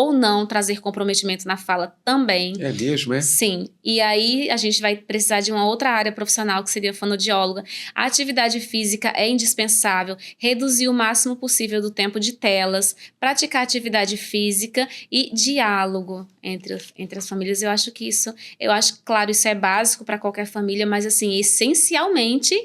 ou não trazer comprometimento na fala também. É mesmo, é? Sim. E aí a gente vai precisar de uma outra área profissional, que seria a fonoaudióloga. A atividade física é indispensável. Reduzir o máximo possível do tempo de telas, praticar atividade física e diálogo entre as famílias. Eu acho claro, isso é básico para qualquer família, mas assim, essencialmente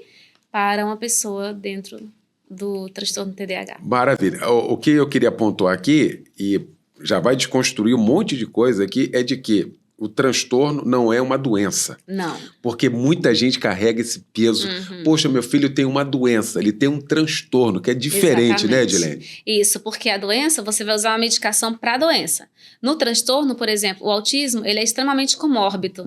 para uma pessoa dentro do transtorno TDAH. Maravilha. O que eu queria pontuar aqui, e já vai desconstruir um monte de coisa aqui, é de que o transtorno não é uma doença. Não. Porque muita gente carrega esse peso. Poxa, meu filho tem uma doença, ele tem um transtorno, que é diferente, né, Edilene? Isso, porque a doença, você vai usar uma medicação para a doença. No transtorno, por exemplo, o autismo, ele é extremamente comórbido.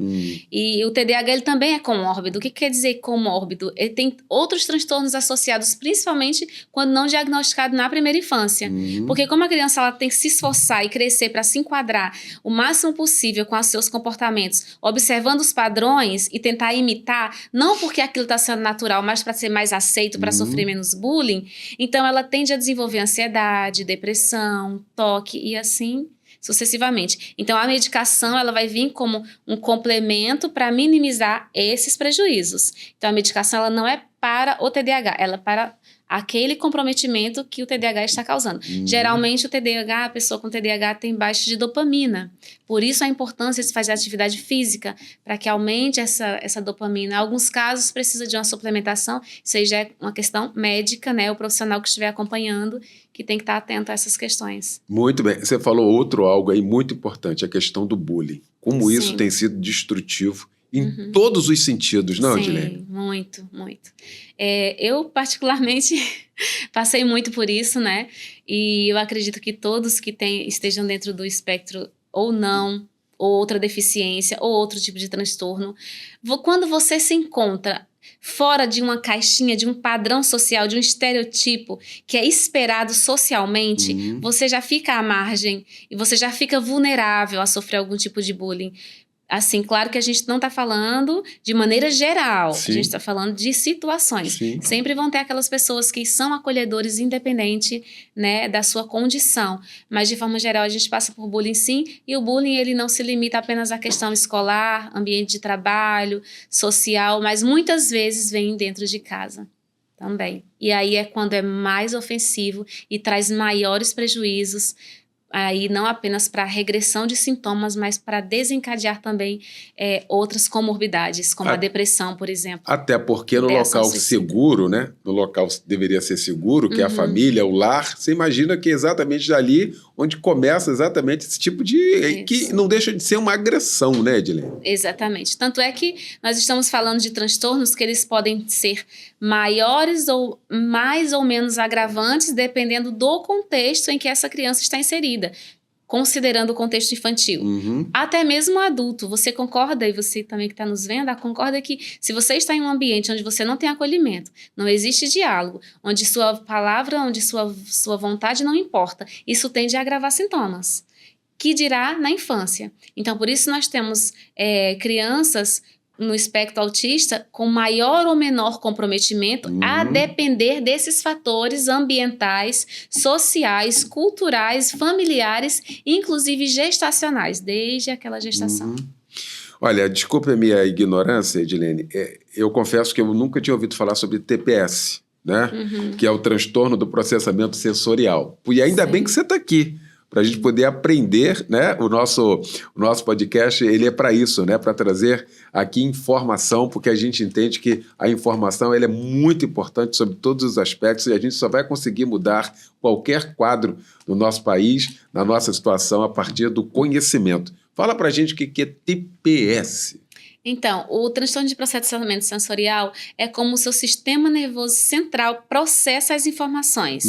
E o TDAH, ele também é comórbido. O que quer dizer comórbido? Ele tem outros transtornos associados, principalmente quando não diagnosticado na primeira infância. Porque como a criança ela tem que se esforçar e crescer para se enquadrar o máximo possível com os seus comportamentos, observando os padrões e tentar imitar, não porque aquilo está sendo natural, mas para ser mais aceito, para sofrer menos bullying, então ela tende a desenvolver ansiedade, depressão, toque e assim sucessivamente. Então a medicação ela vai vir como um complemento para minimizar esses prejuízos. Então a medicação ela não é para o TDAH, ela é para aquele comprometimento que o TDAH está causando. Geralmente o TDAH, a pessoa com TDAH tem baixa de dopamina. Por isso a importância de fazer atividade física, para que aumente essa dopamina. Em alguns casos precisa de uma suplementação, isso aí já é uma questão médica, né? O profissional que estiver acompanhando, que tem que estar atento a essas questões. Muito bem. Você falou algo aí muito importante, a questão do bullying. Como isso tem sido destrutivo em todos os sentidos, não, Edilene? Sim, muito, muito. Eu, particularmente, passei muito por isso, né? E eu acredito que todos que estejam dentro do espectro ou não, ou outra deficiência, ou outro tipo de transtorno, quando você se encontra fora de uma caixinha, de um padrão social, de um estereotipo que é esperado socialmente, você já fica à margem e você já fica vulnerável a sofrer algum tipo de bullying. Assim, claro que a gente não está falando de maneira geral, a gente está falando de situações. Sempre vão ter aquelas pessoas que são acolhedores independente, né, da sua condição. Mas, de forma geral, a gente passa por bullying sim, e o bullying ele não se limita apenas à questão escolar, ambiente de trabalho, social, mas muitas vezes vem dentro de casa também. E aí é quando é mais ofensivo e traz maiores prejuízos, aí não apenas para regressão de sintomas, mas para desencadear também outras comorbidades, como a depressão, por exemplo. Até porque no local seguro, né? No local deveria ser seguro, que é a família, o lar, você imagina que é exatamente dali onde começa exatamente esse tipo de... que não deixa de ser uma agressão, né, Edilene? Exatamente. Tanto é que nós estamos falando de transtornos que eles podem ser maiores ou mais ou menos agravantes, dependendo do contexto em que essa criança está inserida, considerando o contexto infantil. Até mesmo adulto, você concorda, e você também que está nos vendo, concorda que se você está em um ambiente onde você não tem acolhimento, não existe diálogo, onde sua palavra, onde sua vontade não importa, isso tende a agravar sintomas, que dirá na infância. Então, por isso nós temos crianças no espectro autista com maior ou menor comprometimento a depender desses fatores ambientais, sociais, culturais, familiares, inclusive gestacionais, desde aquela gestação. Olha, desculpe a minha ignorância, Edilene, eu confesso que eu nunca tinha ouvido falar sobre TPS, né? Que é o transtorno do processamento sensorial. E ainda bem que você está aqui, para a gente poder aprender, né? O nosso podcast, ele é para isso, né? Para trazer aqui informação, porque a gente entende que a informação ela é muito importante sobre todos os aspectos e a gente só vai conseguir mudar qualquer quadro no nosso país, na nossa situação, a partir do conhecimento. Fala para a gente o que é TPS. Então, o transtorno de processamento sensorial é como o seu sistema nervoso central processa as informações.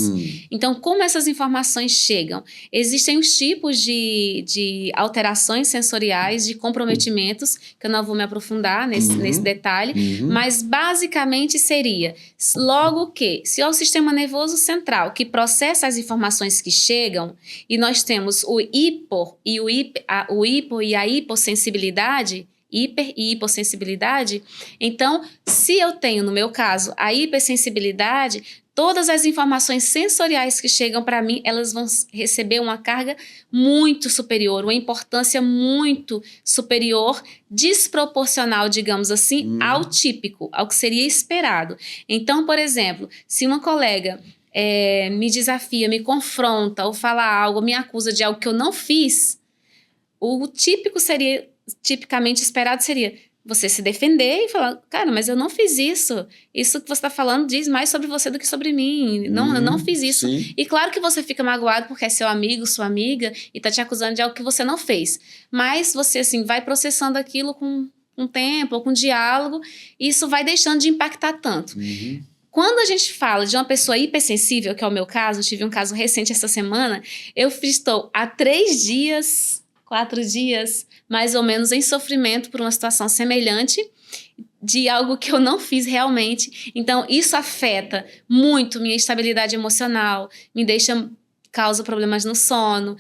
Então, como essas informações chegam? Existem os tipos de alterações sensoriais, de comprometimentos, que eu não vou me aprofundar nesse detalhe, mas basicamente seria, logo que, se é o sistema nervoso central que processa as informações que chegam, e nós temos o hipo e a hipossensibilidade, hiper e hipossensibilidade, então, se eu tenho, no meu caso, a hipersensibilidade, todas as informações sensoriais que chegam para mim, elas vão receber uma carga muito superior, uma importância muito superior, desproporcional, digamos assim, ao típico, ao que seria esperado. Então, por exemplo, se uma colega me desafia, me confronta ou fala algo, me acusa de algo que eu não fiz, o tipicamente esperado seria você se defender e falar, cara, mas eu não fiz isso. Isso que você está falando diz mais sobre você do que sobre mim. Não, eu não fiz isso. Sim. E claro que você fica magoado porque é seu amigo, sua amiga, e está te acusando de algo que você não fez. Mas você, assim, vai processando aquilo com um tempo, ou com diálogo, e isso vai deixando de impactar tanto. Quando a gente fala de uma pessoa hipersensível, que é o meu caso, eu tive um caso recente essa semana, eu estou há 3 dias... 4 dias, mais ou menos, em sofrimento por uma situação semelhante de algo que eu não fiz realmente. Então, isso afeta muito minha estabilidade emocional, causa problemas no sono,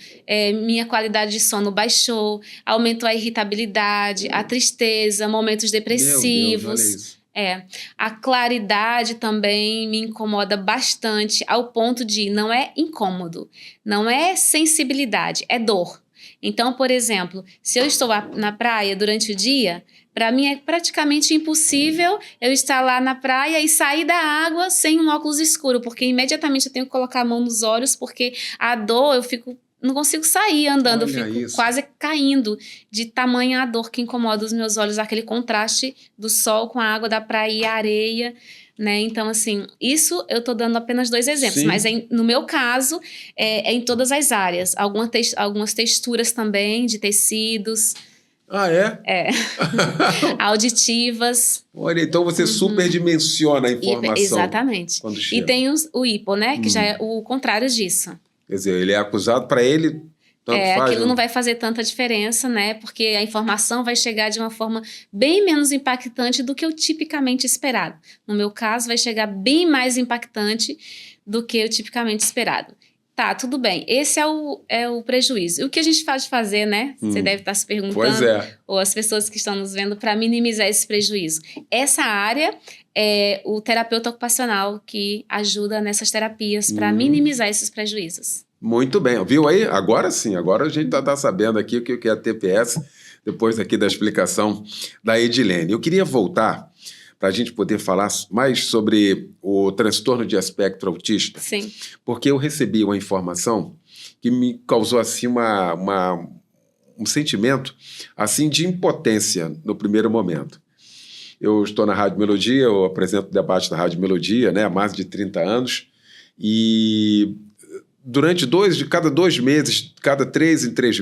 minha qualidade de sono baixou, aumentou a irritabilidade, a tristeza, momentos depressivos. Meu Deus, olha isso. A claridade também me incomoda bastante, ao ponto de não é incômodo, não é sensibilidade, é dor. Então, por exemplo, se eu estou na praia durante o dia, para mim é praticamente impossível eu estar lá na praia e sair da água sem um óculos escuro, porque imediatamente eu tenho que colocar a mão nos olhos, porque a dor, não consigo sair andando, Olha eu fico isso. quase caindo de tamanha a dor que incomoda os meus olhos, aquele contraste do sol com a água da praia e a areia, né? Então, assim, isso eu tô dando apenas 2 exemplos, Sim. mas no meu caso, é em todas as áreas. Algumas texturas também de tecidos. Ah, é? Auditivas. Olha, então você superdimensiona a informação. Exatamente. Quando chega. E tem o hipo, né? Que já é o contrário disso. Quer dizer, ele é acusado, para ele, tanto faz. Aquilo não vai fazer tanta diferença, né? Porque a informação vai chegar de uma forma bem menos impactante do que o tipicamente esperado. No meu caso, vai chegar bem mais impactante do que o tipicamente esperado. Tá, tudo bem. Esse é o prejuízo. E o que a gente pode fazer, né? Você deve estar se perguntando. Pois é. Ou as pessoas que estão nos vendo, para minimizar esse prejuízo. Essa área é o terapeuta ocupacional que ajuda nessas terapias para minimizar esses prejuízos. Muito bem. Viu aí? Agora sim. Agora a gente está sabendo aqui o que é a TPS, depois aqui da explicação da Edilene. Eu queria voltar para a gente poder falar mais sobre o transtorno de espectro autista. Sim. Porque eu recebi uma informação que me causou assim um sentimento assim de impotência no primeiro momento. Eu estou na Rádio Melodia, eu apresento o debate da Rádio Melodia, né, há mais de 30 anos, e durante cada 2 meses, cada 3 em 3